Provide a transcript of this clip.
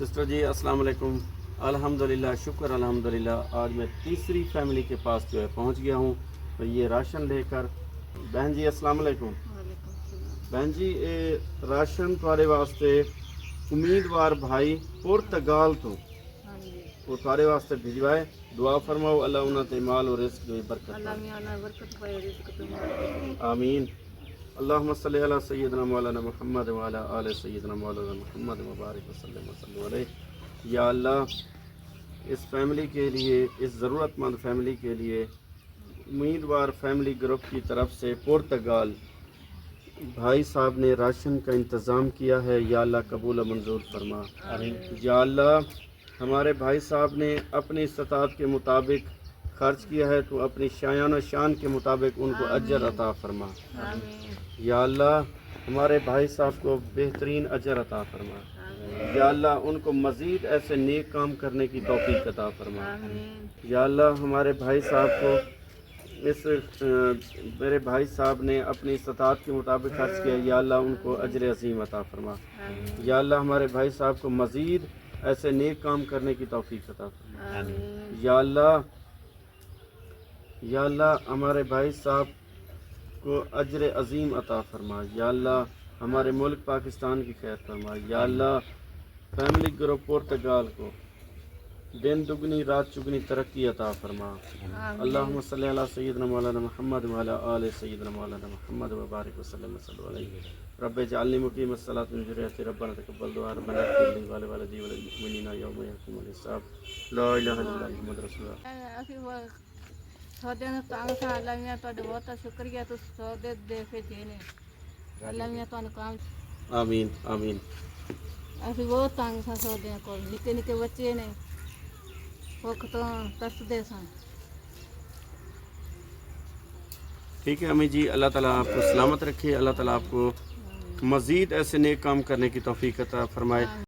Sister جی السلام علیکم. الحمدللہ شکر الحمدللہ. آج میں تیسری فیملی کے پاس جو ہے پہنچ گیا ہوں تو یہ راشن لے کر. بہن جی السلام علیکم. بہن جی راشن تھوڑے واسطے امیدوار بھائی پرتگال تو وہ تھوڑے واسطے بھجوائے. دعا فرماؤ اللہ انہاں تے مال اور رزق میں برکت پائے. آمین. اللہم صلی علی سیدنا مولانا محمد وعلی آل سیدنا مولانا محمد مبارک وسلم علیہ. یا اللہ اس فیملی کے لیے، اس ضرورت مند فیملی کے لیے امیدوار فیملی گروپ کی طرف سے پرتگال بھائی صاحب نے راشن کا انتظام کیا ہے. یا اللہ قبول و منظور فرما. یا اللہ ہمارے بھائی صاحب نے اپنی استطاعت کے مطابق خرچ کیا ہے تو اپنی شایان و شان کے مطابق ان کو اجر عطا فرما. یا اللہ ہمارے بھائی صاحب کو بہترین اجر عطا فرما. یا اللہ ان کو مزید ایسے نیک کام کرنے کی توفیق عطا فرما. یا اللہ ہمارے بھائی صاحب کو میرے بھائی صاحب نے اپنی استطاعت کے مطابق خرچ کیا. یا اللہ ان کو اجر عظیم عطا فرما. یا اللہ ہمارے بھائی صاحب کو مزید ایسے نیک کام کرنے کی توفیق عطا فرما. یا اللہ ہمارے بھائی صاحب کو اجر عظیم عطا فرما. یا اللہ ہمارے ملک پاکستان کی خیر فرما. یا اللہ فیملی گروپ پرتگال کو دن دگنی رات چگنی ترقی عطا فرما. اللہم صلی علی سیدنا مولانا محمد وعلی آل سیدنا مولانا محمد وبارک وسلم علیہ. رب اجعلنی مقیم الصلاۃ من ذریتی ربنا تقبل دعاء ربنا اغفر لی ولوالدی وللمؤمنین یوم یقوم الحساب. لا الہ الا اللہ محمد رسول اللہ. سودے نے تانگ سا اللہ میاں تو بہت شکریہ تو سودے دے کے جینے اللہ میاں تو کام. آمین آمین. اسی بہت تانگ سا سودے کو نکے نکے بچے نے وقت تو ترس دے سن. ٹھیک ہے امی جی. اللہ تعالیٰ آپ کو سلامت رکھے. اللہ تعالیٰ آپ کو مزید ایسے نیک کام کرنے کی توفیق عطا فرمائے.